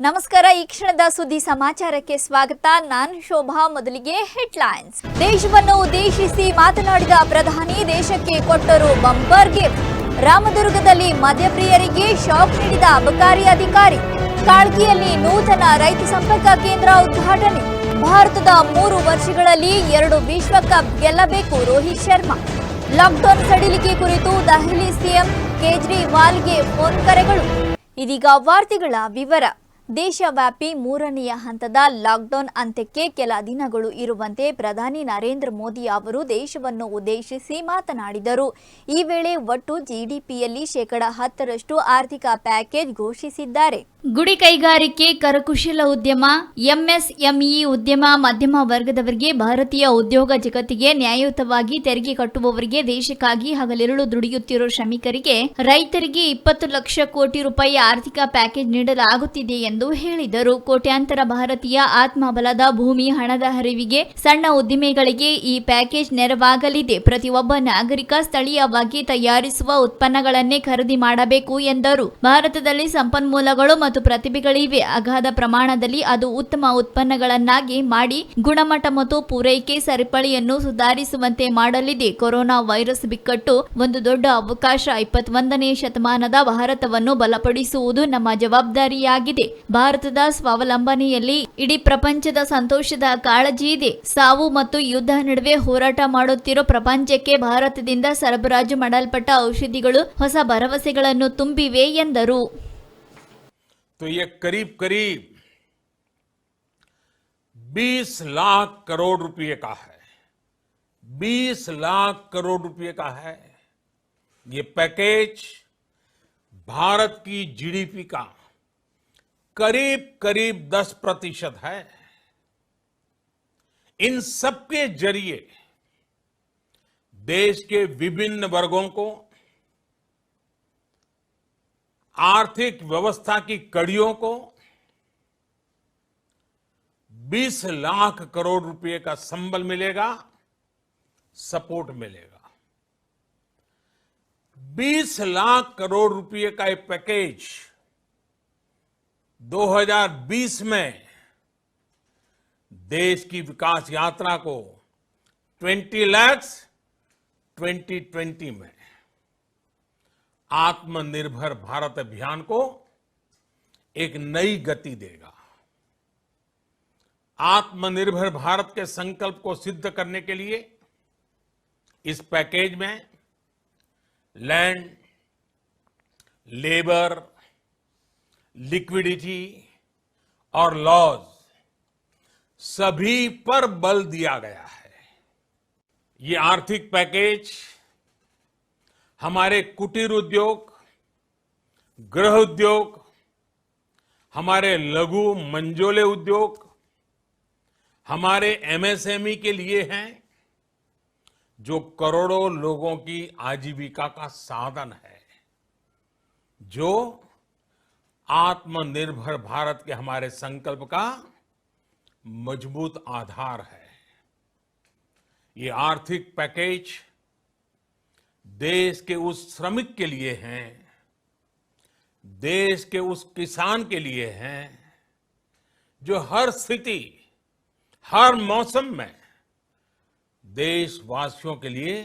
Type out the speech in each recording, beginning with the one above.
ನಮಸ್ಕಾರ. ಈ ಕ್ಷಣದ ಸುದ್ದಿ ಸಮಾಚಾರಕ್ಕೆ ಸ್ವಾಗತ. ನಾನು ಶೋಭಾ. ಮೊದಲಿಗೆ ಹೆಡ್ಲೈನ್ಸ್. ದೇಶವನ್ನು ಉದ್ದೇಶಿಸಿ ಮಾತನಾಡಿದ ಪ್ರಧಾನಿ ದೇಶಕ್ಕೆ ಕೊಟ್ಟರು ಬಂಪರ್ ಗಿಫ್ಟ್. ರಾಮದುರ್ಗದಲ್ಲಿ ಮದ್ಯಪ್ರಿಯರಿಗೆ ಶಾಕ್ ನೀಡಿದ ಅಬಕಾರಿ ಅಧಿಕಾರಿ. ಕಾಳ್ಗಿಯಲ್ಲಿ ನೂತನ ರೈತ ಸಂಪರ್ಕ ಕೇಂದ್ರ ಉದ್ಘಾಟನೆ. ಭಾರತದ 3 ವರ್ಷಗಳಲ್ಲಿ 2 ವಿಶ್ವಕಪ್ ಗೆಲ್ಲಬೇಕು ರೋಹಿತ್ ಶರ್ಮಾ. ಲಾಕ್ಡೌನ್ ಸಡಿಲಿಕೆ ಕುರಿತು ದೆಹಲಿ ಸಿಎಂ ಕೇಜ್ರಿವಾಲ್ಗೆ ಫೋನ್ ಕರೆಗಳು. ಇದೀಗ ವಾರ್ತೆಗಳ ವಿವರ. ದೇಶವ್ಯಾಪಿ 3ನೇ ಹಂತದ ಲಾಕ್ಡೌನ್ ಅಂತ್ಯಕ್ಕೆ ಕೆಲ ದಿನಗಳು ಇರುವಂತೆ ಪ್ರಧಾನಿ ನರೇಂದ್ರ ಮೋದಿ ಅವರು ದೇಶವನ್ನು ಉದ್ದೇಶಿಸಿ ಮಾತನಾಡಿದರು. ಈ ವೇಳೆ ಒಟ್ಟು ಜಿಡಿಪಿಯಲ್ಲಿ 10% ಆರ್ಥಿಕ ಪ್ಯಾಕೇಜ್ ಘೋಷಿಸಿದ್ದಾರೆ. ಗುಡಿ ಕೈಗಾರಿಕೆ, ಕರಕುಶಲ ಉದ್ಯಮ, ಎಂಎಸ್ಎಂಇ ಉದ್ಯಮ, ಮಧ್ಯಮ ವರ್ಗದವರಿಗೆ, ಭಾರತೀಯ ಉದ್ಯೋಗ ಜಗತ್ತಿಗೆ ನ್ಯಾಯಯುತವಾಗಿ ತೆರಿಗೆ ಕಟ್ಟುವವರಿಗೆ, ದೇಶಕ್ಕಾಗಿ ಹಗಲಿರುಳು ದುಡಿಯುತ್ತಿರುವ ಶ್ರಮಿಕರಿಗೆ, ರೈತರಿಗೆ 20 ಲಕ್ಷ ಕೋಟಿ ರೂಪಾಯಿ ಆರ್ಥಿಕ ಪ್ಯಾಕೇಜ್ ನೀಡಲಾಗುತ್ತಿದೆ ಎಂದು ಹೇಳಿದರು. ಕೋಟ್ಯಾಂತರ ಭಾರತೀಯ ಆತ್ಮಬಲದ ಭೂಮಿ, ಹಣದ ಹರಿವಿಗೆ, ಸಣ್ಣ ಉದ್ದಿಮೆಗಳಿಗೆ ಈ ಪ್ಯಾಕೇಜ್ ನೆರವಾಗಲಿದೆ. ಪ್ರತಿಯೊಬ್ಬ ನಾಗರಿಕ ಸ್ಥಳೀಯವಾಗಿ ತಯಾರಿಸುವ ಉತ್ಪನ್ನಗಳನ್ನೇ ಖರೀದಿ ಮಾಡಬೇಕು ಎಂದರು. ಭಾರತದಲ್ಲಿ ಸಂಪನ್ಮೂಲಗಳು ಮತ್ತು ಪ್ರತಿಭೆಗಳಿವೆ. ಅಗಾಧ ಪ್ರಮಾಣದಲ್ಲಿ ಅದು ಉತ್ತಮ ಉತ್ಪನ್ನಗಳನ್ನಾಗಿ ಮಾಡಿ ಗುಣಮಟ್ಟ ಮತ್ತು ಪೂರೈಕೆ ಸರಪಳಿಯನ್ನು ಸುಧಾರಿಸುವಂತೆ ಮಾಡಲಿದೆ. ಕೊರೋನಾ ವೈರಸ್ ಬಿಕ್ಕಟ್ಟು ಒಂದು ದೊಡ್ಡ ಅವಕಾಶ. 21ನೇ ಶತಮಾನದ ಭಾರತವನ್ನು ಬಲಪಡಿಸುವುದು ನಮ್ಮ ಜವಾಬ್ದಾರಿಯಾಗಿದೆ. ಭಾರತದ ಸ್ವಾವಲಂಬನೆಯಲ್ಲಿ ಇಡೀ ಪ್ರಪಂಚದ ಸಂತೋಷದ ಕಾಳಜಿ ಇದೆ. ಸಾವು ಮತ್ತು ಯುದ್ಧ ನಡುವೆ ಹೋರಾಟ ಮಾಡುತ್ತಿರೋ ಪ್ರಪಂಚಕ್ಕೆ ಭಾರತದಿಂದ ಸರಬರಾಜು ಮಾಡಲ್ಪಟ್ಟ ಔಷಧಿಗಳು ಹೊಸ ಭರವಸೆಗಳನ್ನು ತುಂಬಿವೆ ಎಂದರು. तो ये करीब 20 लाख करोड़ रुपए का है। 20 लाख करोड़ रुपए का है ये पैकेज। भारत की जीडीपी का करीब 10% है। इन सबके जरिए देश के विभिन्न वर्गों को आर्थिक व्यवस्था की कड़ियों को 20 लाख करोड़ रुपए का संबल मिलेगा, सपोर्ट मिलेगा। 20 लाख करोड़ रुपए का ये पैकेज 2020 में देश की विकास यात्रा को 20 लाख 2020 में आत्मनिर्भर भारत अभियान को एक नई गति देगा। आत्मनिर्भर भारत के संकल्प को सिद्ध करने के लिए इस पैकेज में लैंड, लेबर, लिक्विडिटी और लॉज सभी पर बल दिया गया है। ये आर्थिक पैकेज हमारे कुटीर उद्योग, गृह उद्योग, हमारे लघु मंझोले उद्योग, हमारे एमएसएमई के लिए हैं, जो करोड़ों लोगों की आजीविका का साधन है, जो आत्मनिर्भर भारत के हमारे संकल्प का मजबूत आधार है। ये आर्थिक पैकेज देश के उस श्रमिक के लिए हैं, देश के उस किसान के लिए हैं, जो हर स्थिति, हर मौसम में देशवासियों के लिए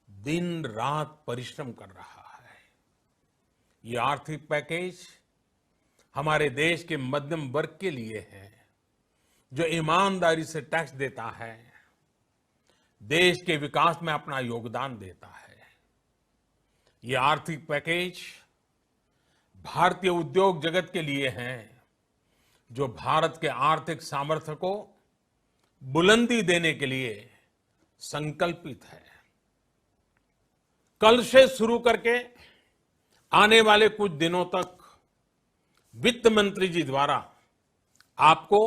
दिन रात परिश्रम कर रहा है। ये आर्थिक पैकेज हमारे देश के मध्यम वर्ग के लिए है, जो ईमानदारी से टैक्स देता है, देश के विकास में अपना योगदान देता है। ये आर्थिक पैकेज भारतीय उद्योग जगत के लिए है, जो भारत के आर्थिक सामर्थ्य को बुलंदी देने के लिए संकल्पित है। कल से शुरू करके आने वाले कुछ दिनों तक वित्त मंत्री जी द्वारा आपको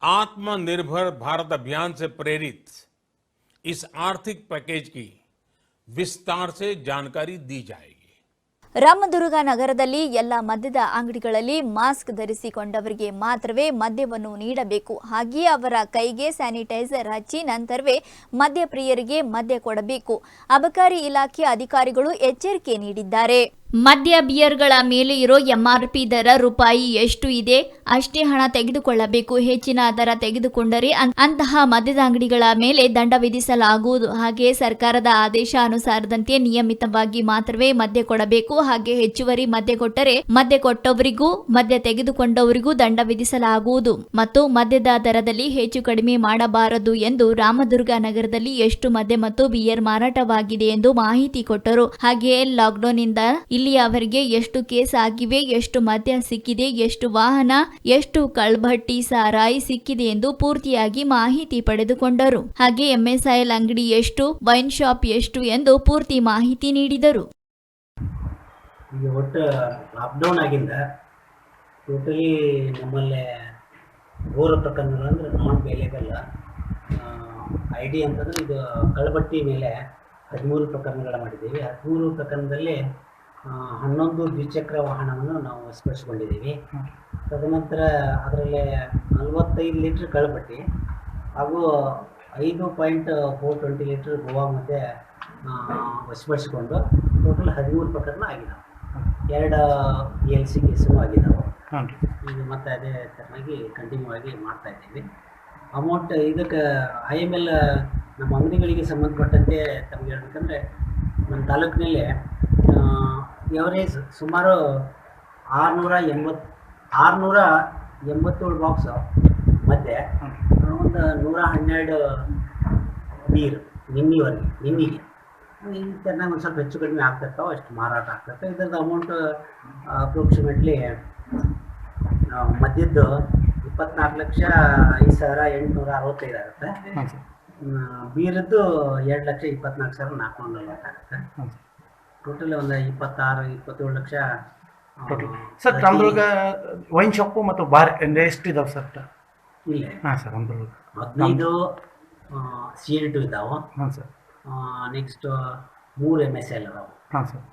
आत्मनिर्भर भारत अभियान से प्रेरित इस आर्थिक पैकेज की विस्तार से जानकारी दी जाएगी। ರಾಮದುರ್ಗ ನಗರದಲ್ಲಿ ಎಲ್ಲ ಮದ್ಯದ ಅಂಗಡಿಗಳಲ್ಲಿ ಮಾಸ್ಕ್ ಧರಿಸಿಕೊಂಡವರಿಗೆ ಮಾತ್ರವೇ ಮದ್ಯವನ್ನು ನೀಡಬೇಕು. ಹಾಗೆಯೇ ಅವರ ಕೈಗೆ ಸ್ಯಾನಿಟೈಸರ್ ಹಚ್ಚಿ ನಂತರವೇ ಮದ್ಯಪ್ರಿಯರಿಗೆ ಮದ್ಯ ಕೊಡಬೇಕು. ಅಬಕಾರಿ ಇಲಾಖೆ ಅಧಿಕಾರಿಗಳು ಎಚ್ಚರಿಕೆ ನೀಡಿದ್ದಾರೆ. ಮದ್ಯ ಬಿಯರ್ಗಳ ಮೇಲೆ ಇರೋ ಎಂಆರ್ಪಿ ದರ ರೂಪಾಯಿ ಎಷ್ಟು ಇದೆ ಅಷ್ಟೇ ಹಣ ತೆಗೆದುಕೊಳ್ಳಬೇಕು. ಹೆಚ್ಚಿನ ದರ ತೆಗೆದುಕೊಂಡರೆ ಅಂತಹ ಮದ್ಯದ ಅಂಗಡಿಗಳ ಮೇಲೆ ದಂಡ ವಿಧಿಸಲಾಗುವುದು. ಹಾಗೆಯೇ ಸರ್ಕಾರದ ಆದೇಶ ಅನುಸಾರದಂತೆ ನಿಯಮಿತವಾಗಿ ಮಾತ್ರವೇ ಮದ್ಯ ಕೊಡಬೇಕು. ಹಾಗೆ ಹೆಚ್ಚುವರಿ ಮದ್ಯ ಕೊಟ್ಟರೆ ಮದ್ಯ ಕೊಟ್ಟವರಿಗೂ ಮದ್ಯ ತೆಗೆದುಕೊಂಡವರಿಗೂ ದಂಡ ವಿಧಿಸಲಾಗುವುದು ಮತ್ತು ಮದ್ಯದ ದರದಲ್ಲಿ ಹೆಚ್ಚು ಕಡಿಮೆ ಮಾಡಬಾರದು ಎಂದು ರಾಮದುರ್ಗ ನಗರದಲ್ಲಿ ಎಷ್ಟು ಮದ್ಯ ಮತ್ತು ಬಿಯರ್ ಮಾರಾಟವಾಗಿದೆ ಎಂದು ಮಾಹಿತಿ ಕೊಟ್ಟರು. ಹಾಗೆಯೇ ಲಾಕ್ಡೌನ್ ಇಂದ ಇಲ್ಲಿಯವರೆಗೆ ಎಷ್ಟು ಕೇಸ್ ಆಗಿವೆ, ಎಷ್ಟು ಮದ್ಯ ಸಿಕ್ಕಿದೆ, ಎಷ್ಟು ವಾಹನ, ಎಷ್ಟು ಕಳ್ಭಟ್ಟಿ ಸಾರಾಯಿ ಸಿಕ್ಕಿದೆ ಎಂದು ಪೂರ್ತಿಯಾಗಿ ಮಾಹಿತಿ ಪಡೆದುಕೊಂಡರು. ಹಾಗೆ ಎಂಎಸ್ಐಎಲ್ ಅಂಗಡಿ ಎಷ್ಟು, ವೈನ್ ಶಾಪ್ ಎಷ್ಟು ಎಂದು ಪೂರ್ತಿ ಮಾಹಿತಿ ನೀಡಿದರು. ಈಗ ಒಟ್ಟು ಲಾಕ್ಡೌನ್ ಆಗಿಂದ ಟೋಟಲಿ ನಮ್ಮಲ್ಲಿ 3 ಪ್ರಕರಣಗಳು ಅಂದರೆ ನಾನ್ ಬೇಲೇಬಲ್ ಐ ಡಿ ಅಂತಂದರೆ ಇದು ಕಳ್ಬಟ್ಟಿ ಮೇಲೆ 13 ಪ್ರಕರಣಗಳ ಮಾಡಿದ್ದೀವಿ. 13 ಪ್ರಕರಣದಲ್ಲಿ 11 ದ್ವಿಚಕ್ರ ವಾಹನವನ್ನು ನಾವು ವಶಪಡಿಸಿಕೊಂಡಿದ್ದೀವಿ. ತದನಂತರ ಅದರಲ್ಲಿ 45 ಲೀಟ್ರ್ ಕಳ್ಬಟ್ಟಿ ಹಾಗೂ 5.420 ಲೀಟ್ರ್ ಗೋವಾ ಮತ್ತು ವಶಪಡಿಸಿಕೊಂಡು ಟೋಟಲ್ 13 ಪ್ರಕರಣ ಆಗಿದ್ದಾವೆ. 2 ELC ಕೇಸು ಆಗಿದ್ದಾವೆ. ಈಗ ಮತ್ತೆ ಅದೇ ಥರನಾಗಿ ಕಂಟಿನ್ಯೂ ಆಗಿ ಮಾಡ್ತಾಯಿದ್ದೀವಿ. ಅಮೌಂಟ್ ಇದಕ್ಕೆ IML ನಮ್ಮ ಅಂಗಡಿಗಳಿಗೆ ಸಂಬಂಧಪಟ್ಟಂತೆ ತಮಗೆ ಹೇಳ್ಬೇಕಂದ್ರೆ ನಮ್ಮ ತಾಲೂಕಿನಲ್ಲಿ ಎವರೇಜ್ ಸುಮಾರು 687 ಬಾಕ್ಸ್ ಮಧ್ಯೆ ಒಂದು 112 ಬೀರ್ ನಿನ್ನಿಗೆ ಈ ಥರನಾಗಿ ಒಂದು ಸ್ವಲ್ಪ ಹೆಚ್ಚು ಕಡಿಮೆ ಆಗ್ತಿರ್ತಾವೆ, ಅಷ್ಟು ಮಾರಾಟ ಆಗ್ತಿರ್ತವೆ. ಇದ್ರದ್ದು ಅಮೌಂಟ್ ಅಪ್ರೋಕ್ಸಿಮೇಟ್ಲಿ ಮದ್ಯದ್ದು 24,05,865 ಆಗುತ್ತೆ. ಬೀರದ್ದು 2,24,440 ಆಗುತ್ತೆ. ಟೋಟಲ್ ಒಂದು 26-27 lakh sir. Ramadurga wine shop ಮತ್ತು ಬಾರ್ ಎಷ್ಟು ಇದಾವೆ ಸರ್? ಇಲ್ಲೇ ಹಾಂ ಸರ್, ರಾಮದುರ್ಗ 15 CL2 ಇದ್ದಾವೆ. ಹಾಂ ಸರ್. ನೆಕ್ಸ್ಟ್ 3 MSL ಅದಾವೆ. ಹಾಂ ಸರ್.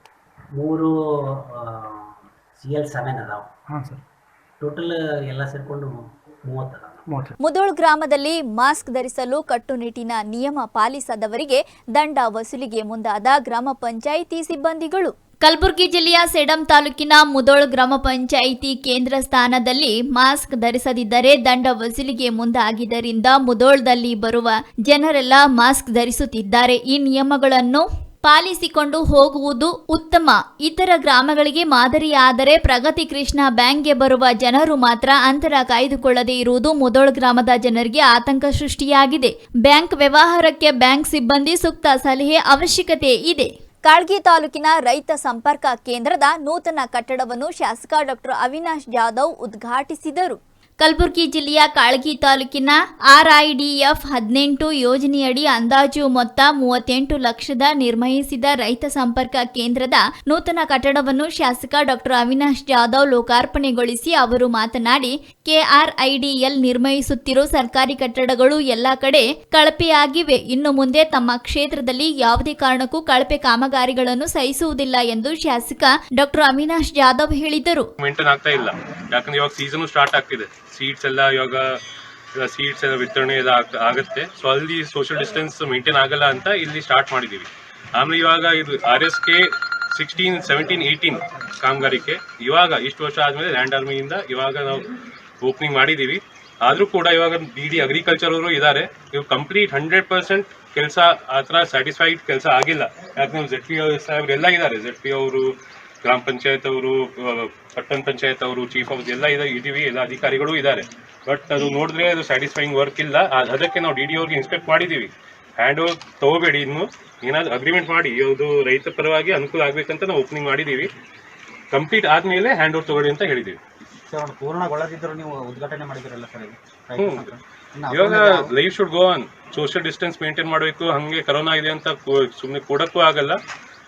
3 CL7 ಅದಾವೆ. ಹಾಂ ಸರ್. ಟೋಟಲ್ ಎಲ್ಲ ಸೇರಿಕೊಂಡು 30 ಅದಾವೆ. ಮುಧೋಳ್ ಗ್ರಾಮದಲ್ಲಿ ಮಾಸ್ಕ್ ಧರಿಸಲು ಕಟ್ಟುನಿಟ್ಟಿನ ನಿಯಮ ಪಾಲಿಸದವರಿಗೆ ದಂಡ ವಸೂಲಿಗೆ ಮುಂದಾದ ಗ್ರಾಮ ಪಂಚಾಯಿತಿ ಸಿಬ್ಬಂದಿಗಳು. ಕಲಬುರಗಿ ಜಿಲ್ಲೆಯ ಸೇಡಂ ತಾಲೂಕಿನ ಮುಧೋಳ್ ಗ್ರಾಮ ಪಂಚಾಯಿತಿ ಕೇಂದ್ರ ಸ್ಥಾನದಲ್ಲಿ ಮಾಸ್ಕ್ ಧರಿಸದಿದ್ದರೆ ದಂಡ ವಸೂಲಿಗೆ ಮುಂದಾಗಿದ್ದರಿಂದ ಮುಧೋಳ್ದಲ್ಲಿ ಬರುವ ಜನರೆಲ್ಲ ಮಾಸ್ಕ್ ಧರಿಸುತ್ತಿದ್ದಾರೆ. ಈ ನಿಯಮಗಳನ್ನು ಪಾಲಿಸಿಕೊಂಡು ಹೋಗುವುದು ಉತ್ತಮ. ಇತರ ಗ್ರಾಮಗಳಿಗೆ ಮಾದರಿಯಾದರೆ ಪ್ರಗತಿ ಕೃಷ್ಣ ಬ್ಯಾಂಕ್ಗೆ ಬರುವ ಜನರು ಮಾತ್ರ ಅಂತರ ಕಾಯ್ದುಕೊಳ್ಳದೆ ಇರುವುದು ಮುಧೋಳ್ ಗ್ರಾಮದ ಜನರಿಗೆ ಆತಂಕ ಸೃಷ್ಟಿಯಾಗಿದೆ. ಬ್ಯಾಂಕ್ ವ್ಯವಹಾರಕ್ಕೆ ಬ್ಯಾಂಕ್ ಸಿಬ್ಬಂದಿ ಸೂಕ್ತ ಸಲಹೆ ಅವಶ್ಯಕತೆ ಇದೆ. ಕಾಳ್ಗಿ ತಾಲೂಕಿನ ರೈತ ಸಂಪರ್ಕ ಕೇಂದ್ರದ ನೂತನ ಕಟ್ಟಡವನ್ನು ಶಾಸಕ ಡಾಕ್ಟರ್ ಅವಿನಾಶ್ ಜಾಧವ್ ಉದ್ಘಾಟಿಸಿದರು. ಕಲಬುರಗಿ ಜಿಲ್ಲೆಯ ಕಾಳ್ಗಿ ತಾಲೂಕಿನ RIDF 18 ಯೋಜನೆಯಡಿ ಅಂದಾಜು ಮೊತ್ತ 38 ಲಕ್ಷದ ನಿರ್ಮಿಸಿದ ರೈತ ಸಂಪರ್ಕ ಕೇಂದ್ರದ ನೂತನ ಕಟ್ಟಡವನ್ನು ಶಾಸಕ ಡಾಕ್ಟರ್ ಅವಿನಾಶ್ ಜಾಧವ್ ಲೋಕಾರ್ಪಣೆಗೊಳಿಸಿ ಅವರು ಮಾತನಾಡಿ, KRIDL ನಿರ್ಮಿಸುತ್ತಿರುವ ಸರ್ಕಾರಿ ಕಟ್ಟಡಗಳು ಎಲ್ಲ ಕಡೆ ಕಳಪೆಯಾಗಿವೆ. ಇನ್ನು ಮುಂದೆ ತಮ್ಮ ಕ್ಷೇತ್ರದಲ್ಲಿ ಯಾವುದೇ ಕಾರಣಕ್ಕೂ ಕಳಪೆ ಕಾಮಗಾರಿಗಳನ್ನು ಸಹಿಸುವುದಿಲ್ಲ ಎಂದು ಶಾಸಕ ಡಾಕ್ಟರ್ ಅವಿನಾಶ್ ಜಾಧವ್ ಹೇಳಿದರು. ಯಾಕಂದ್ರೆ ಇವಾಗ ಸೀಸನ್ ಸ್ಟಾರ್ಟ್ ಆಗ್ತಿದೆ, ಸೀಟ್ಸ್ ಎಲ್ಲ ಇವಾಗ ಸೀಟ್ಸ್ ಎಲ್ಲ ವಿತರಣೆ ಎಲ್ಲ ಆಗುತ್ತೆ. ಸೊ ಅಲ್ಲಿ ಸೋಷಿಯಲ್ ಡಿಸ್ಟೆನ್ಸ್ ಮೇಂಟೈನ್ ಆಗಲ್ಲ ಅಂತ ಇಲ್ಲಿ ಸ್ಟಾರ್ಟ್ ಮಾಡಿದೀವಿ. ಆಮೇಲೆ ಇವಾಗ ಇದು RSK 16, 17, 18 ಕಾಮಗಾರಿಕೆ ಇವಾಗ ಇಷ್ಟು ವರ್ಷ ಆದ್ಮೇಲೆ ಲ್ಯಾಂಡ್ ಆರ್ಮಿಯಿಂದ ಇವಾಗ ನಾವು ಓಪನಿಂಗ್ ಮಾಡಿದೀವಿ. ಆದ್ರೂ ಕೂಡ ಇವಾಗ DD ಅಗ್ರಿಕಲ್ಚರ್ ಅವರು ಇದ್ದಾರೆ. ಇವು ಕಂಪ್ಲೀಟ್ 100% ಕೆಲಸ ಆತರ ಸ್ಯಾಟಿಸ್ಫೈಡ್ ಕೆಲಸ ಆಗಿಲ್ಲ. ಯಾಕಂದ್ರೆ ZP ಸಾಹೇಬ್ರೆಲ್ಲ ಇದ್ದಾರೆ, ZP ಅವರು, ಗ್ರಾಮ ಪಂಚಾಯತ್ ಅವರು, ಪಟ್ಟಣ ಪಂಚಾಯತ್ ಅವರು, ಚೀಫ್ ಆಫ್ ಎಲ್ಲ ಇದೀವಿ, ಎಲ್ಲ ಅಧಿಕಾರಿಗಳು ಇದ್ದಾರೆ. ಬಟ್ ಅದು ನೋಡಿದ್ರೆ ಅದು ಸ್ಯಾಟಿಸ್ಫೈಯಿಂಗ್ ವರ್ಕ್ ಇಲ್ಲ. ಅದಕ್ಕೆ ನಾವು DD ಅವ್ರಿಗೆ ಇನ್ಸ್ಪೆಕ್ಟ್ ಮಾಡಿದೀವಿ. ಹ್ಯಾಂಡ್ ಓವರ್ ತಗೋಬೇಡಿ, ಇನ್ನು ಏನಾದ್ರು ಅಗ್ರಿಮೆಂಟ್ ಮಾಡಿ, ಅದು ರೈತ ಪರವಾಗಿ ಅನುಕೂಲ ಆಗ್ಬೇಕಂತ ನಾವು ಓಪನಿಂಗ್ ಮಾಡಿದೀವಿ. ಕಂಪ್ಲೀಟ್ ಆದ್ಮೇಲೆ ಹ್ಯಾಂಡ್ ಓವರ್ ತಗೊಳ್ಳಿ ಅಂತ ಹೇಳಿದೀವಿ. ಪೂರ್ಣಗೊಳ್ಳದಿದ್ರು ನೀವು ಉದ್ಘಾಟನೆ ಮಾಡಿದಿರಲ್ಲ ಸರ್? ಇವಾಗ life should go on. Social distance maintain ಮಾಡಬೇಕು. ಹಂಗೆ ಕೊರೋನಾ ಇದೆ ಅಂತ ಸುಮ್ಮನೆ ಕೊಡಕ್ಕೂ ಆಗಲ್ಲ.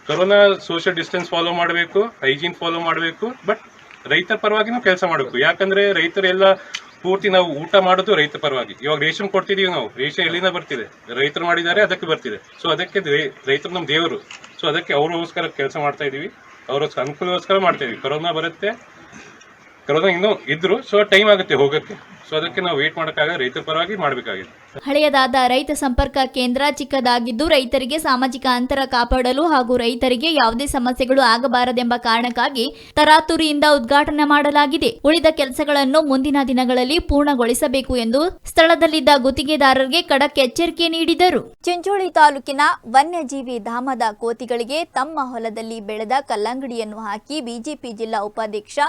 ಕೊರೋನಾ ಸೋಷಿಯಲ್ ಡಿಸ್ಟೆನ್ಸ್ ಫಾಲೋ ಮಾಡಬೇಕು, ಹೈಜೀನ್ ಫಾಲೋ ಮಾಡಬೇಕು. ಬಟ್ ರೈತರ ಪರವಾಗಿನೂ ಕೆಲಸ ಮಾಡಬೇಕು. ಯಾಕಂದ್ರೆ ರೈತರೆಲ್ಲ ಪೂರ್ತಿ ನಾವು ಊಟ ಮಾಡೋದು ರೈತ ಪರವಾಗಿ. ಇವಾಗ ರೇಷನ್ ಕೊಡ್ತಿದೀವಿ ನಾವು, ರೇಷನ್ ಎಲ್ಲಿಂದ ಬರ್ತಿದೆ? ರೈತರು ಮಾಡಿದ್ದಾರೆ, ಅದಕ್ಕೆ ಬರ್ತಿದೆ. ಸೊ ಅದಕ್ಕೆ ರೈತರು ನಮ್ಮ ದೇವರು. ಸೊ ಅದಕ್ಕೆ ಅವ್ರಿಗೋಸ್ಕರ ಕೆಲಸ ಮಾಡ್ತಾ ಇದೀವಿ, ಅವ್ರ ಅನುಕೂಲಗೋಸ್ಕರ ಮಾಡ್ತಾ ಇದೀವಿ. ಕೊರೋನಾ ಬರುತ್ತೆ, ಕರೋನಾ ಇನ್ನೂ ಇದ್ರು, ಸೊ ಟೈಮ್ ಆಗುತ್ತೆ ಹೋಗಕ್ಕೆ. ಸೊ ಅದಕ್ಕೆ ನಾವು ವೇಟ್ ಮಾಡೋಕ್ಕಾಗ ರೈತರ ಪರವಾಗಿ ಮಾಡಬೇಕಾಗಿದೆ. ಹಳೆಯದಾದ ರೈತ ಸಂಪರ್ಕ ಕೇಂದ್ರ ಚಿಕ್ಕದಾಗಿದ್ದು ರೈತರಿಗೆ ಸಾಮಾಜಿಕ ಅಂತರ ಕಾಪಾಡಲು ಹಾಗೂ ರೈತರಿಗೆ ಯಾವುದೇ ಸಮಸ್ಯೆಗಳು ಆಗಬಾರದೆಂಬ ಕಾರಣಕ್ಕಾಗಿ ತರಾತುರಿಯಿಂದ ಉದ್ಘಾಟನೆ ಮಾಡಲಾಗಿದೆ. ಉಳಿದ ಕೆಲಸಗಳನ್ನು ಮುಂದಿನ ದಿನಗಳಲ್ಲಿ ಪೂರ್ಣಗೊಳಿಸಬೇಕು ಎಂದು ಸ್ಥಳದಲ್ಲಿದ್ದ ಗುತ್ತಿಗೆದಾರರಿಗೆ ಖಡಕ್ ಎಚ್ಚರಿಕೆ ನೀಡಿದರು. ಚಿಂಚೋಳಿ ತಾಲೂಕಿನ ವನ್ಯಜೀವಿ ಧಾಮದ ಕೋತಿಗಳಿಗೆ ತಮ್ಮ ಹೊಲದಲ್ಲಿ ಬೆಳೆದ ಕಲ್ಲಂಗಡಿಯನ್ನು ಹಾಕಿ ಬಿಜೆಪಿ ಜಿಲ್ಲಾ ಉಪಾಧ್ಯಕ್ಷ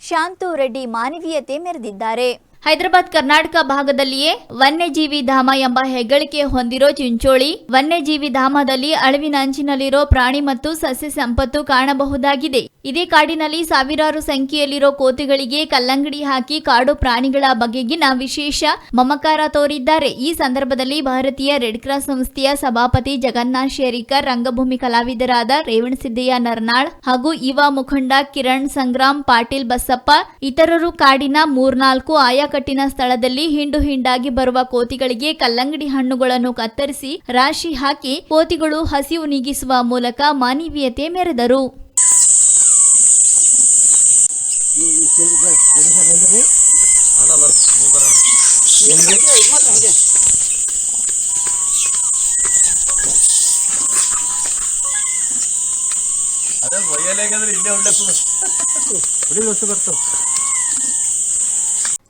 ಶಾಂತು ರೆಡ್ಡಿ ಮಾನವೀಯತೆ ಮೆರೆದಿದ್ದಾರೆ. ಹೈದರಾಬಾದ್ ಕರ್ನಾಟಕ ಭಾಗದಲ್ಲಿಯೇ ವನ್ಯಜೀವಿ ಧಾಮ ಎಂಬ ಹೆಗ್ಗಳಿಕೆ ಹೊಂದಿರೋ ಚಿಂಚೋಳಿ ವನ್ಯಜೀವಿ ಧಾಮದಲ್ಲಿ ಅಳಿವಿನ ಅಂಚಿನಲ್ಲಿರೋ ಪ್ರಾಣಿ ಮತ್ತು ಸಸ್ಯ ಸಂಪತ್ತು ಕಾಣಬಹುದಾಗಿದೆ. ಇದೇ ಕಾಡಿನಲ್ಲಿ ಸಾವಿರಾರು ಸಂಖ್ಯೆಯಲ್ಲಿರೋ ಕೋತಿಗಳಿಗೆ ಕಲ್ಲಂಗಡಿ ಹಾಕಿ ಕಾಡು ಪ್ರಾಣಿಗಳ ಬಗೆಗಿನ ವಿಶೇಷ ಮಮಕಾರ ತೋರಿದ್ದಾರೆ. ಈ ಸಂದರ್ಭದಲ್ಲಿ ಭಾರತೀಯ ರೆಡ್ ಕ್ರಾಸ್ ಸಂಸ್ಥೆಯ ಸಭಾಪತಿ ಜಗನ್ನಾಥ್ ಶೇರಿಕರ್, ರಂಗಭೂಮಿ ಕಲಾವಿದರಾದ ರೇವಣಸಿದ್ದಯ್ಯ ನರ್ನಾಳ್ ಹಾಗೂ ಯುವ ಮುಖಂಡ ಕಿರಣ್ ಸಂಗ್ರಾಮ್ ಪಾಟೀಲ್ ಬಸಪ್ಪ ಇತರರು ಕಾಡಿನ 3-4 ಆಯಾಕಟ್ಟಿನ ಸ್ಥಳದಲ್ಲಿ ಹಿಂಡು ಹಿಂಡಾಗಿ ಬರುವ ಕೋತಿಗಳಿಗೆ ಕಲ್ಲಂಗಡಿ ಹಣ್ಣುಗಳನ್ನು ಕತ್ತರಿಸಿ ರಾಶಿ ಹಾಕಿ ಕೋತಿಗಳು ಹಸಿವು ನೀಗಿಸುವ ಮೂಲಕ ಮಾನವೀಯತೆ ಮೆರೆದರು.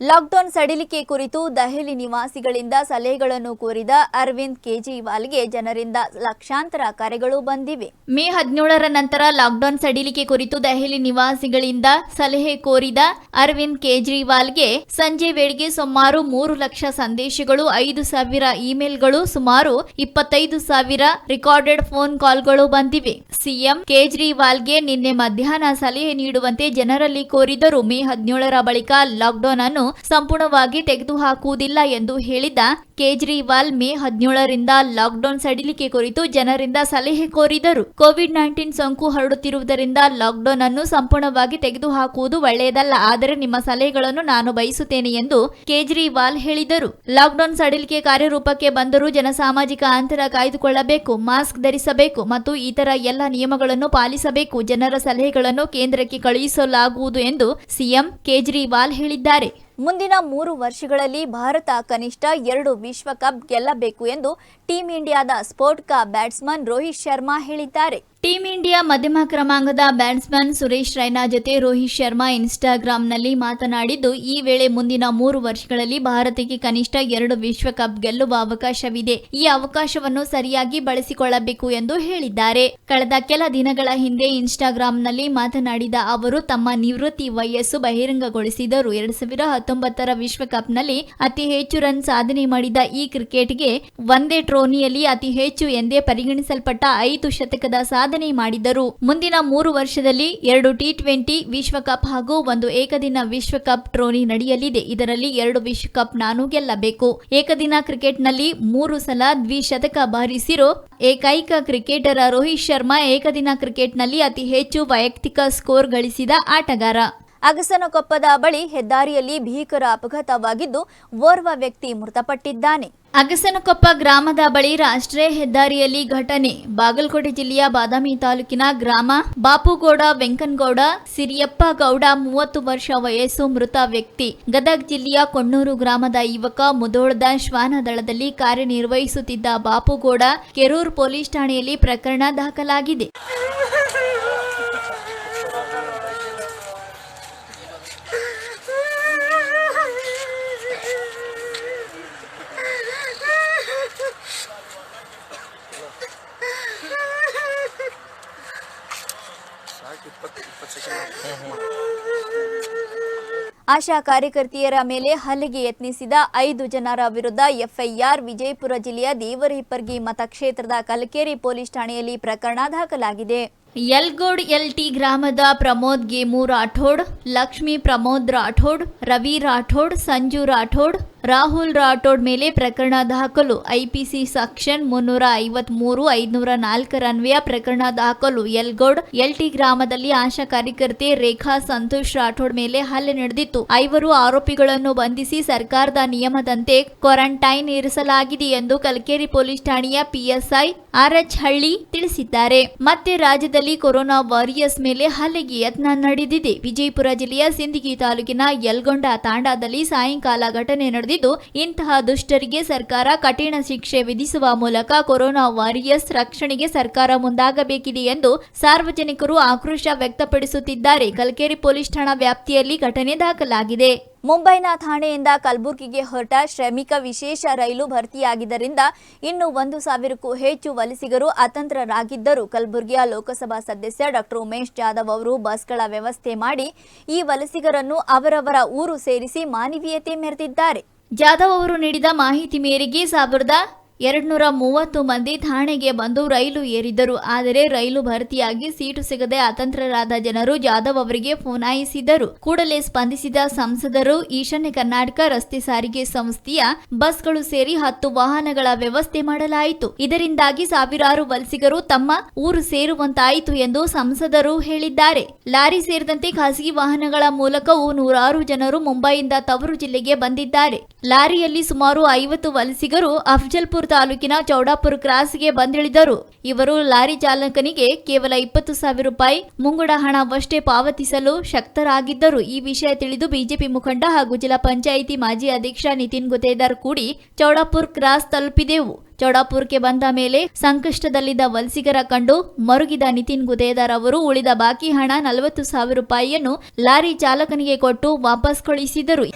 ಲಾಕ್ಡೌನ್ ಸಡಿಲಿಕೆ ಕುರಿತು ದೆಹಲಿ ನಿವಾಸಿಗಳಿಂದ ಸಲಹೆಗಳನ್ನು ಕೋರಿದ ಅರವಿಂದ್ ಕೇಜ್ರಿವಾಲ್ಗೆ ಜನರಿಂದ ಲಕ್ಷಾಂತರ ಕರೆಗಳು ಬಂದಿವೆ. ಮೇ 17ರ ನಂತರ ಲಾಕ್ಡೌನ್ ಸಡಿಲಿಕೆ ಕುರಿತು ದೆಹಲಿ ನಿವಾಸಿಗಳಿಂದ ಸಲಹೆ ಕೋರಿದ ಅರವಿಂದ್ ಕೇಜ್ರಿವಾಲ್ಗೆ ಸಂಜೆ ವೇಳೆಗೆ ಸುಮಾರು 3 ಲಕ್ಷ ಸಂದೇಶಗಳು, 5,000 ಇಮೇಲ್ಗಳು, ಸುಮಾರು 25,000 ರೆಕಾರ್ಡೆಡ್ ಫೋನ್ ಕಾಲ್ಗಳು ಬಂದಿವೆ. ಸಿಎಂ ಕೇಜ್ರಿವಾಲ್ಗೆ ನಿನ್ನೆ ಮಧ್ಯಾಹ್ನ ಸಲಹೆ ನೀಡುವಂತೆ ಜನರಲ್ಲಿ ಕೋರಿದರು. ಮೇ 17ರ ಬಳಿಕ ಲಾಕ್ಡೌನ್ ಅನ್ನು ಸಂಪೂರ್ಣವಾಗಿ ತೆಗೆದುಹಾಕುವುದಿಲ್ಲ ಎಂದು ಹೇಳಿದ ಕೇಜ್ರಿವಾಲ್ ಮೇ 17ರಿಂದ ಲಾಕ್ಡೌನ್ ಸಡಿಲಿಕೆ ಕುರಿತು ಜನರಿಂದ ಸಲಹೆ ಕೋರಿದರು. ಕೋವಿಡ್-19 ಸೋಂಕು ಹರಡುತ್ತಿರುವುದರಿಂದ ಲಾಕ್ಡೌನ್ ಅನ್ನು ಸಂಪೂರ್ಣವಾಗಿ ತೆಗೆದುಹಾಕುವುದು ಒಳ್ಳೆಯದಲ್ಲ, ಆದರೆ ನಿಮ್ಮ ಸಲಹೆಗಳನ್ನು ನಾನು ಬಯಸುತ್ತೇನೆ ಎಂದು ಕೇಜ್ರಿವಾಲ್ ಹೇಳಿದರು. ಲಾಕ್ಡೌನ್ ಸಡಿಲಿಕೆ ಕಾರ್ಯರೂಪಕ್ಕೆ ಬಂದರೂ ಸಾಮಾಜಿಕ ಅಂತರ ಕಾಯ್ದುಕೊಳ್ಳಬೇಕು, ಮಾಸ್ಕ್ ಧರಿಸಬೇಕು ಮತ್ತು ಇತರ ಎಲ್ಲ ನಿಯಮಗಳನ್ನು ಪಾಲಿಸಬೇಕು. ಜನರ ಸಲಹೆಗಳನ್ನು ಕೇಂದ್ರಕ್ಕೆ ಕಳುಹಿಸಲಾಗುವುದು ಎಂದು ಸಿಎಂ ಕೇಜ್ರಿವಾಲ್ ಹೇಳಿದ್ದಾರೆ. ಮುಂದಿನ 3 ವರ್ಷಗಳಲ್ಲಿ ಭಾರತ ಕನಿಷ್ಠ 2 ವಿಶ್ವಕಪ್ ಗೆಲ್ಲಬೇಕು ಎಂದು ಟೀಂ ಇಂಡಿಯಾದ ಸ್ಫೋಟಕ ಬ್ಯಾಟ್ಸ್ಮನ್ ರೋಹಿತ್ ಶರ್ಮಾ ಹೇಳಿದ್ದಾರೆ. ಟೀಂ ಇಂಡಿಯಾ ಮಧ್ಯಮ ಕ್ರಮಾಂಕದ ಬ್ಯಾಟ್ಸ್ಮನ್ ಸುರೇಶ್ ರೈನಾ ಜೊತೆ ರೋಹಿತ್ ಶರ್ಮಾ ಇನ್ಸ್ಟಾಗ್ರಾಂನಲ್ಲಿ ಮಾತನಾಡಿದ್ದು, ಈ ವೇಳೆ ಮುಂದಿನ 3 ವರ್ಷಗಳಲ್ಲಿ ಭಾರತಕ್ಕೆ ಕನಿಷ್ಠ 2 ವಿಶ್ವಕಪ್ ಗೆಲ್ಲುವ ಅವಕಾಶವಿದೆ. ಈ ಅವಕಾಶವನ್ನು ಸರಿಯಾಗಿ ಬಳಸಿಕೊಳ್ಳಬೇಕು ಎಂದು ಹೇಳಿದ್ದಾರೆ. ಕಳೆದ ಕೆಲ ದಿನಗಳ ಹಿಂದೆ ಇನ್ಸ್ಟಾಗ್ರಾಂನಲ್ಲಿ ಮಾತನಾಡಿದ ಅವರು ತಮ್ಮ ನಿವೃತ್ತಿ ವಯಸ್ಸು ಬಹಿರಂಗಗೊಳಿಸಿದರು. 2019ರ ವಿಶ್ವಕಪ್ನಲ್ಲಿ ಅತಿ ಹೆಚ್ಚು ರನ್ ಸಾಧನೆ ಮಾಡಿದ ಈ ಕ್ರಿಕೆಟ್ಗೆ ಒಂದೇ ಟ್ರೋನಿಯಲ್ಲಿ ಅತಿ ಹೆಚ್ಚು ಎಂದೇ ಪರಿಗಣಿಸಲ್ಪಟ್ಟ 5 ಶತಕದ ಸಾಧನೆ ಮಾಡಿದರು. ಮುಂದಿನ 3 ವರ್ಷದಲ್ಲಿ 2 ಟಿ20 ವಿಶ್ವಕಪ್ ಹಾಗೂ 1 ಏಕದಿನ ವಿಶ್ವಕಪ್ ಟ್ರೋನಿ ನಡೆಯಲಿದೆ. ಇದರಲ್ಲಿ 2 ವಿಶ್ವಕಪ್ ನಾನು ಗೆಲ್ಲಬೇಕು. ಏಕದಿನ ಕ್ರಿಕೆಟ್ನಲ್ಲಿ 3 ಸಲ ದ್ವಿಶತಕ ಬಾರಿಸಿರೋ ಏಕೈಕ ಕ್ರಿಕೆಟರ್ ರೋಹಿತ್ ಶರ್ಮಾ ಏಕದಿನ ಕ್ರಿಕೆಟ್ನಲ್ಲಿ ಅತಿ ಹೆಚ್ಚು ವೈಯಕ್ತಿಕ ಸ್ಕೋರ್ ಗಳಿಸಿದ ಆಟಗಾರ. ಅಗಸನಕೊಪ್ಪದ ಬಳಿ ಹೆದ್ದಾರಿಯಲ್ಲಿ ಭೀಕರ ಅಪಘಾತವಾಗಿದ್ದು ಓರ್ವ ವ್ಯಕ್ತಿ ಮೃತಪಟ್ಟಿದ್ದಾನೆ. ಅಗಸನಕೊಪ್ಪ ಗ್ರಾಮದ ಬಳಿ ರಾಷ್ಟ್ರೀಯ ಹೆದ್ದಾರಿಯಲ್ಲಿ ಘಟನೆ. ಬಾಗಲಕೋಟೆ ಜಿಲ್ಲೆಯ ಬಾದಾಮಿ ತಾಲೂಕಿನ ಗ್ರಾಮ ಬಾಪುಗೌಡ ವೆಂಕನಗೌಡ ಸಿರಿಯಪ್ಪ ಗೌಡ 30 ವರ್ಷ ವಯಸ್ಸು ಮೃತ ವ್ಯಕ್ತಿ. ಗದಗ ಜಿಲ್ಲೆಯ ಕೊಣ್ಣೂರು ಗ್ರಾಮದ ಯುವಕ ಮುಧೋಳದ ಶ್ವಾನದಳದಲ್ಲಿ ಕಾರ್ಯನಿರ್ವಹಿಸುತ್ತಿದ್ದ ಬಾಪುಗೌಡ ಕೆರೂರು ಪೊಲೀಸ್ ಠಾಣೆಯಲ್ಲಿ ಪ್ರಕರಣ ದಾಖಲಾಗಿದೆ. ಆಶಾ ಕಾರ್ಯಕರ್ತೆಯರ ಮೇಲೆ ಹಲ್ಲೆಗೆ ಯತ್ನಿಸಿದ 5 ಜನರ ವಿರುದ್ಧ ಎಫ್ಐಆರ್. ವಿಜಯಪುರ ಜಿಲ್ಲೆಯ ದೇವರಹಿಪ್ಪರ್ಗಿ ಮತಕ್ಷೇತ್ರದ ಕಲಕೇರಿ ಪೊಲೀಸ್ ಠಾಣೆಯಲ್ಲಿ ಪ್ರಕರಣ ದಾಖಲಾಗಿದೆ. ಯಲ್ಗೋಡ್ ಎಲ್ಟಿ ಗ್ರಾಮದ ಪ್ರಮೋದ್ ಗೇಮು ರಾಠೋಡ್, ಲಕ್ಷ್ಮೀ ಪ್ರಮೋದ್ ರಾಠೋಡ್, ರವಿ ರಾಠೋಡ್, ಸಂಜು ರಾಠೋಡ್, ರಾಹುಲ್ ರಾಠೋಡ್ ಮೇಲೆ ಪ್ರಕರಣ ದಾಖಲು. ಐಪಿಸಿ ಸೆಕ್ಷನ್ 353, 504 ಅನ್ವಯ ಪ್ರಕರಣ ದಾಖಲು. ಯಲ್ಗೋಡ್ ಎಲ್ಟಿ ಗ್ರಾಮದಲ್ಲಿ ಆಶಾ ಕಾರ್ಯಕರ್ತೆ ರೇಖಾ ಸಂತೋಷ್ ರಾಠೋಡ್ ಮೇಲೆ ಹಲ್ಲೆ ನಡೆದಿತ್ತು. 5 ಆರೋಪಿಗಳನ್ನು ಬಂಧಿಸಿ ಸರ್ಕಾರದ ನಿಯಮದಂತೆ ಕ್ವಾರಂಟೈನ್ ಇರಿಸಲಾಗಿದೆ ಎಂದು ಕಲಕೇರಿ ಪೊಲೀಸ್ ಠಾಣೆಯ ಪಿಎಸ್ಐ ಆರ್ಎಚ್ ಹಳ್ಳಿ ತಿಳಿಸಿದ್ದಾರೆ. ಮತ್ತೆ ರಾಜ್ಯದಲ್ಲಿ ಜಿಲ್ಲೆಯಲ್ಲಿ ಕೊರೋನಾ ವಾರಿಯರ್ಸ್ ಮೇಲೆ ಹಲ್ಲೆಗೆ ಯತ್ನ ನಡೆದಿದೆ. ವಿಜಯಪುರ ಜಿಲ್ಲೆಯ ಸಿಂದಗಿ ತಾಲೂಕಿನ ಯಲ್ಗೊಂಡ ತಾಂಡಾದಲ್ಲಿ ಸಾಯಂಕಾಲ ಘಟನೆ ನಡೆದಿದ್ದು, ಇಂತಹ ದುಷ್ಟರಿಗೆ ಸರ್ಕಾರ ಕಠಿಣ ಶಿಕ್ಷೆ ವಿಧಿಸುವ ಮೂಲಕ ಕೊರೋನಾ ವಾರಿಯರ್ಸ್ ರಕ್ಷಣೆಗೆ ಸರ್ಕಾರ ಮುಂದಾಗಬೇಕಿದೆ ಎಂದು ಸಾರ್ವಜನಿಕರು ಆಕ್ರೋಶ ವ್ಯಕ್ತಪಡಿಸುತ್ತಿದ್ದಾರೆ. ಕಲ್ಕೆರೆ ಪೊಲೀಸ್ ಠಾಣಾ ವ್ಯಾಪ್ತಿಯಲ್ಲಿ ಘಟನೆ ದಾಖಲಾಗಿದೆ. ಮುಂಬೈನ ಥಾಣೆಯಿಂದ ಕಲಬುರಗಿಗೆ ಹೊರಟ ಶ್ರಮಿಕ ವಿಶೇಷ ರೈಲು ಭರ್ತಿಯಾಗಿದ್ದರಿಂದ ಇನ್ನು 1,000ಕ್ಕೂ ಹೆಚ್ಚು ವಲಸಿಗರು ಅತಂತ್ರರಾಗಿದ್ದರು. ಕಲಬುರಗಿಯ ಲೋಕಸಭಾ ಸದಸ್ಯ ಡಾಕ್ಟರ್ ಉಮೇಶ್ ಜಾಧವ್ ಅವರು ಬಸ್ಗಳ ವ್ಯವಸ್ಥೆ ಮಾಡಿ ಈ ವಲಸಿಗರನ್ನು ಅವರವರ ಊರು ಸೇರಿಸಿ ಮಾನವೀಯತೆ ಮೆರೆದಿದ್ದಾರೆ. ಜಾಧವ್ ಅವರು ನೀಡಿದ ಮಾಹಿತಿ ಮೇರೆಗೆ 1,230 ಮಂದಿ ಠಾಣೆಗೆ ಬಂದು ರೈಲು ಏರಿದ್ದರು. ಆದರೆ ರೈಲು ಭರ್ತಿಯಾಗಿ ಸೀಟು ಸಿಗದೆ ಅತಂತ್ರರಾದ ಜನರು ಜಾಧವ್ ಅವರಿಗೆ ಫೋನಾಯಿಸಿದರು. ಕೂಡಲೇ ಸ್ಪಂದಿಸಿದ ಸಂಸದರು ಈಶಾನ್ಯ ಕರ್ನಾಟಕ ರಸ್ತೆ ಸಾರಿಗೆ ಸಂಸ್ಥೆಯ ಬಸ್ಗಳು ಸೇರಿ 10 ವಾಹನಗಳ ವ್ಯವಸ್ಥೆ ಮಾಡಲಾಯಿತು. ಇದರಿಂದಾಗಿ ಸಾವಿರಾರು ವಲಸಿಗರು ತಮ್ಮ ಊರು ಸೇರುವಂತಾಯಿತು ಎಂದು ಸಂಸದರು ಹೇಳಿದ್ದಾರೆ. ಲಾರಿ ಸೇರಿದಂತೆ ಖಾಸಗಿ ವಾಹನಗಳ ಮೂಲಕವೂ ನೂರಾರು ಜನರು ಮುಂಬೈಯಿಂದ ತವರು ಜಿಲ್ಲೆಗೆ ಬಂದಿದ್ದಾರೆ. ಲಾರಿಯಲ್ಲಿ ಸುಮಾರು 50 ವಲಸಿಗರು ಅಫಜಲ್ಪುರ ತಾಲೂಕಿನ ಚೌಡಾಪುರ ಕ್ರಾಸ್ಗೆ ಬಂದಿಳಿದರು. ಇವರು ಲಾರಿ ಚಾಲಕನಿಗೆ ಕೇವಲ 20,000 ರೂಪಾಯಿ ಮುಂಗಡ ಹಣವಷ್ಟೇ ಪಾವತಿಸಲು ಶಕ್ತರಾಗಿದ್ದರು. ಈ ವಿಷಯ ತಿಳಿದು ಬಿಜೆಪಿ ಮುಖಂಡ ಹಾಗೂ ಜಿಲ್ಲಾ ಪಂಚಾಯಿತಿ ಮಾಜಿ ಅಧ್ಯಕ್ಷ ನಿತಿನ್ ಗುತ್ತೇದಾರ್ ಕೂಡಿ ಚೌಡಾಪುರ ಕ್ರಾಸ್ ತಲುಪಿದೆವು. ಚೌಡಾಪುರಕ್ಕೆ ಬಂದ ಮೇಲೆ ಸಂಕಷ್ಟದಲ್ಲಿದ್ದ ವಲಸಿಗರ ಕಂಡು ಮರುಗಿದ ನಿತಿನ್ ಗುತ್ತೇದಾರ್ ಅವರು ಉಳಿದ ಬಾಕಿ ಹಣ 40,000 ರೂಪಾಯಿಯನ್ನು ಲಾರಿ ಚಾಲಕನಿಗೆ ಕೊಟ್ಟು ವಾಪಸ್ ಕಳುಹಿಸಿದರು.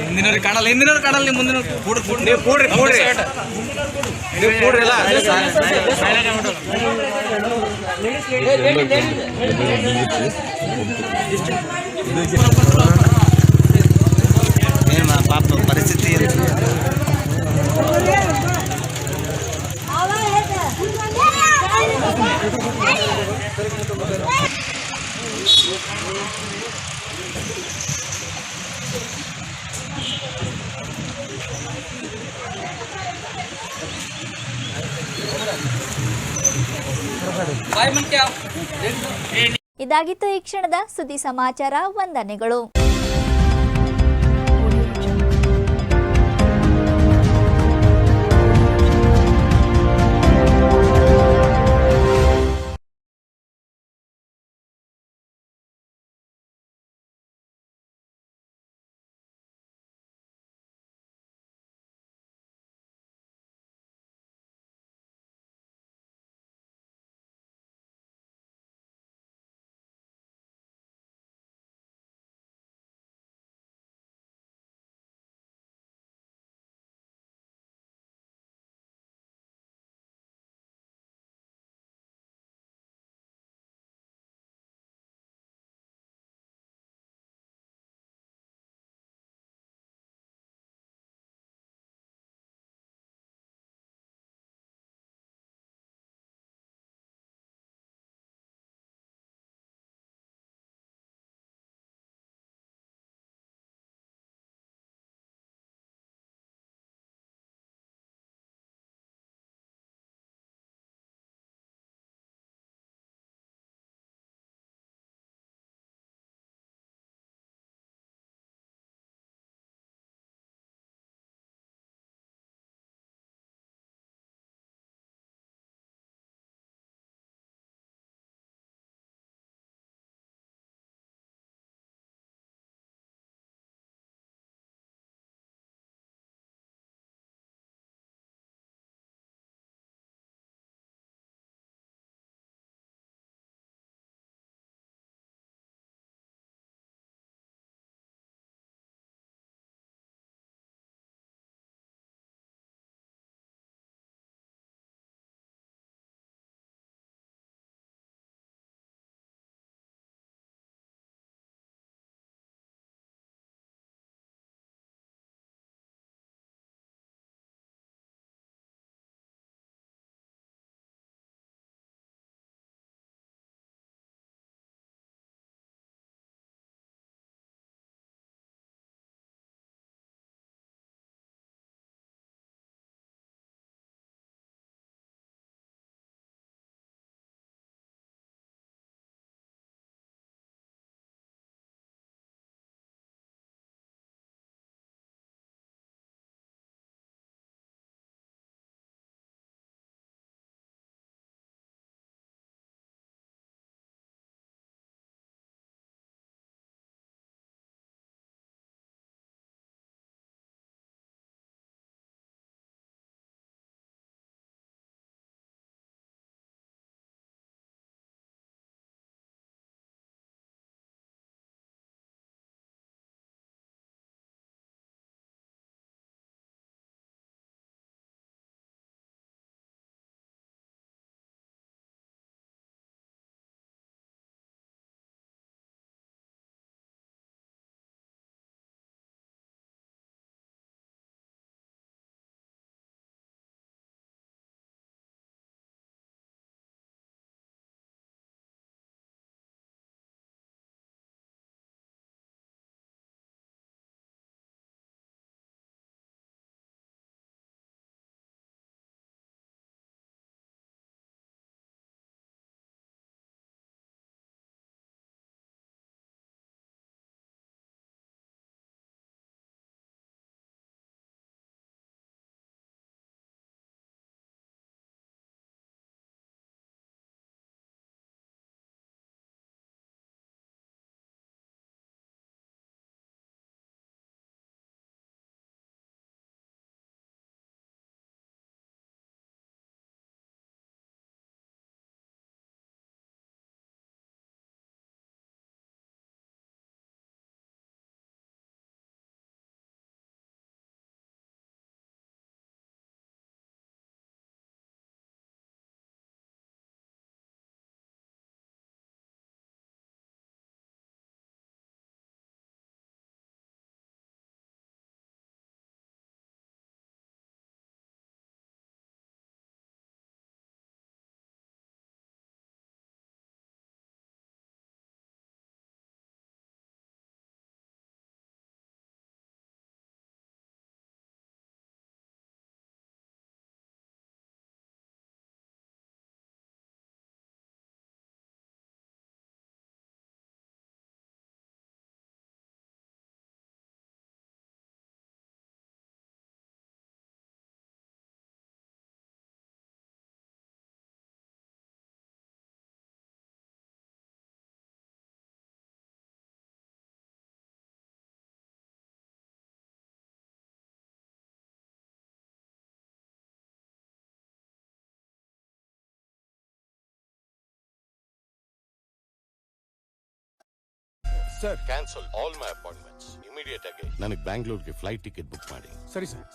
ಹಿಂದಿನವ್ರಿಗೆ ಕಾಣಲ್ಲ ಮುಂದಿನ ಪಾಪ ಪರಿಸ್ಥಿತಿ ಇದಾಗಿತ್ತು ಈ ಕ್ಷಣದ ಸುದ್ದಿ ಸಮಾಚಾರ. ವಂದನೆಗಳು. Cancel all my appointments immediate ಆಗಿ ನನಗೆ ಬ್ಯಾಂಗ್ಳೂರ್ಗೆ ಫ್ಲೈಟ್ ಟಿಕೆಟ್ ಬುಕ್ ಮಾಡಿ. ಸರಿ ಸರ್.